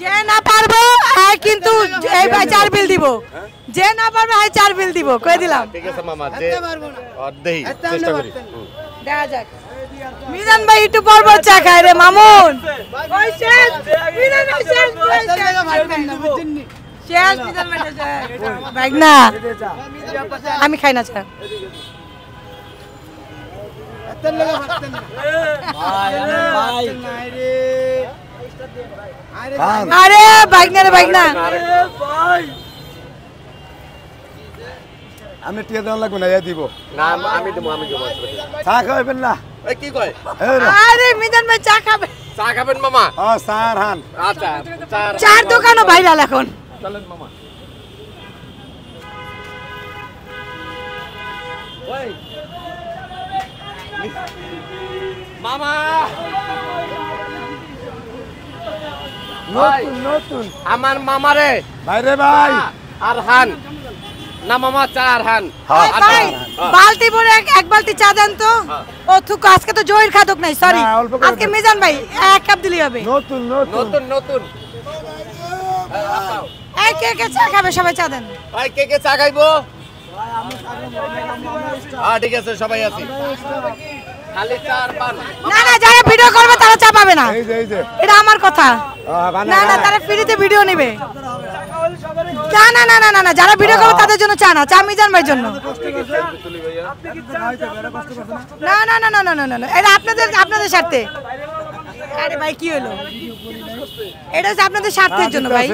যে না পারবো কিন্তু এই ভাই 4 বিল দিব যে না পারবে ভাই 4 বিল দিব কই দিলাম ঠিক আছে মামা যে অর্ধেই চেষ্টা করি দেখা যাক মিজান ভাই একটু পরপর চা খায় রে মামুন ওই শেষ মিজান ভাই শেষ শেষ মিজান ভাই ভাই না আমি খাই না চা আরে বাইক না রে বাইক না আমি টিয়া দেওয়া লাগবে না দিব না আমি দেবো চা খাবেন না কি কয় আরে মিজান ভাই চা খাবে চা খাবেন মামা স্যার হান আচ্ছা চার দোকানও ভাইরাল এখন চলেন মামা মামা নতুন আমার মামারে ভাইরে ভাই আর হান না মামা চা আর হান ভাই বালতি ভরে এক বালতি চা দেন তো ও থুক আজকে তো জয়ের খাদক নাই সরি আজকে মিজান ভাই এক কাপ দিলি হবে নতুন এই কে কে চা খাবে সবাই চা দেন ভাই কে চা খাইবো ঠিক আছে সবাই আছি খালি চা আর পান না না যারা ভিডিও করবে তারা চা পাবে না এই যে এটা আমার কথা না না তারা ফ্রিতে ভিডিও নেবে না না না না না যারা ভিডিও করবে তাদের জন্য চা না চা মিজান ভাইয়ের জন্য না না না না না না না এটা আপনাদের স্বার্থে আরে ভাই কি হলো এটা হচ্ছে আপনাদের স্বার্থের জন্য ভাই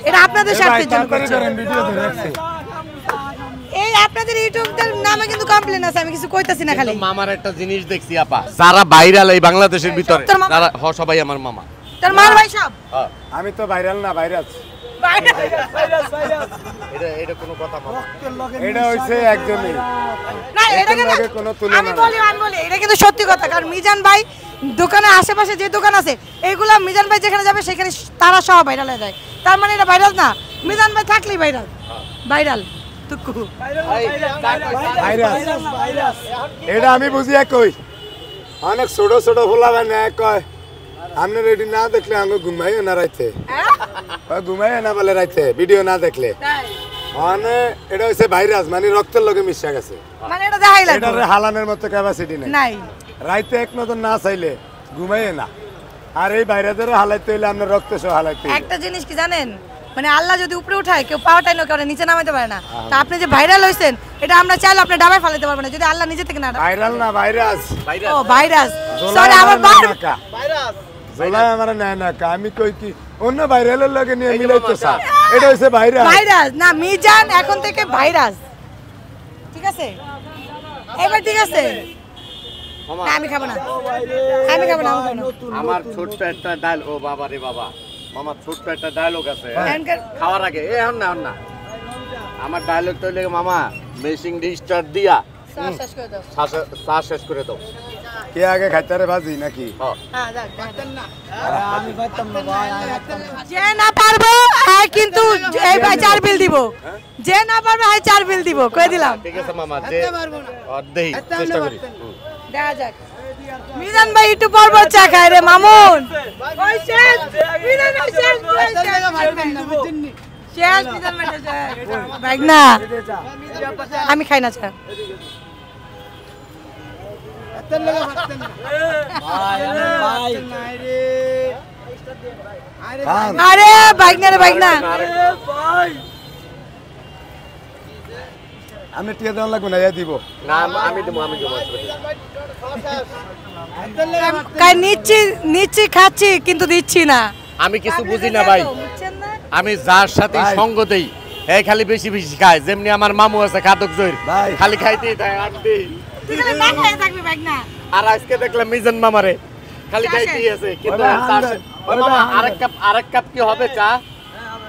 এটা আপনাদের স্বার্থের জন্য এই আপনাদের ইউটিউবের নামে কিন্তু কমপ্লেইন আছে আমি কিছু কইতাছি না খালি মামার একটা জিনিস দেখছি আপা যারা ভাইরাল এই বাংলাদেশের ভিতরে যারা সবাই আমার মামা তোর মার ভাই সব আমি তো ভাইরাল না ভাইরাস এটা কোনো কথা না এটা হইছে একজনই না এটা কোনো তুলনা আমি বলি এটা কিন্তু সত্যি কথা কারণ মিজান ভাই দোকানের আশেপাশে যে দোকান আছে এইগুলা মিজান ভাই যেখানে যাবে সেখানে তারা সব ভাইরাল হয়ে যায় তার মানে এটা ভাইরাল না মিজান ভাই থাকলেই ভাইরাল তুকু এটা আমি বুঝিয়া কই অনেক ছোট ছোট ফুলাবে না কয় আপনি রেডি না দেখলে আমি ঘুমাইও না রাইতে ঘুমাইও না বলে রাইতে ভিডিও না দেখলে মানে এটা হচ্ছে ভাইরাস মানে রক্তের লগে মিশা গেছে মানে এটা দেখাই লাগবে এটা হালানের মতো ক্যাপাসিটি নাই রাইতে এক নজর না চাইলে ঘুমাইও না আর এই ভাইরাসের হালাইতে হইলে আপনার রক্ত সহ হালাইতে একটা জিনিস কি জানেন মানে আল্লাহ যদি উপরে উঠায় কেউ পাওয়াটাই না করে নিচে নামাইতে পারে না তা আপনি যে ভাইরাল হইছেন এটা আমরা চাইলে আপনি ডাবায় ফেলাতে পারবেন না যদি আল্লাহ নিজে থেকে না ভাইরাল না ভাইরাস ও ভাইরাস সরি আমার ভাইরাস জোলা আমার না না আমি কই কি অন্য ভাইরালের লগে নিয়ে মিলাইতে স্যার এটা হইছে ভাইরাস না মিজান এখন থেকে ভাইরাস ঠিক আছে এবার ঠিক আছে না আমি খাবো না আমার ছোট্ট একটা ডাল ও বাবা রে বাবা মামা ছোট্ট একটা ডায়লগ আছে খাওয়ার আগে এখন না আমার ডায়লগ তো লেগে মামা মেশিং ডিস্টার দিয়া চা শেষ করে দাও কে আগে খাইতারে ভাজি নাকি যে না পারবো কিন্তু এই ভাই 4 বিল দিব যে না পারবে ভাই 4 বিল দিব কই দিলাম ঠিক আছে মামা যে অর্ধেই চেষ্টা করি দেখা যাক মিজান ভাই একটু পরপর চা খায় রে মামুন ওই শেষ মিজান ভাই শেষ মিজান ভাই না আমি খাই না চা আরে বাইক না রে বাইক না আমি টিয়া দেওয়া লাগবে না দিব না আমি দেবো নিচ্ছি খাচ্ছি কিন্তু দিচ্ছি না আমি কিছু বুঝি না ভাই আমি যার সাথে সঙ্গ দেই এই খালি বেশি বেশি খায় যেমনি আমার মামু আছে খাদক জয়ের খালি খাইতেই থাকে আর আজকে দেখলাম মিজান মামারে খালি খাইতেই আছে কিন্তু আরেক কাপ কি হবে চা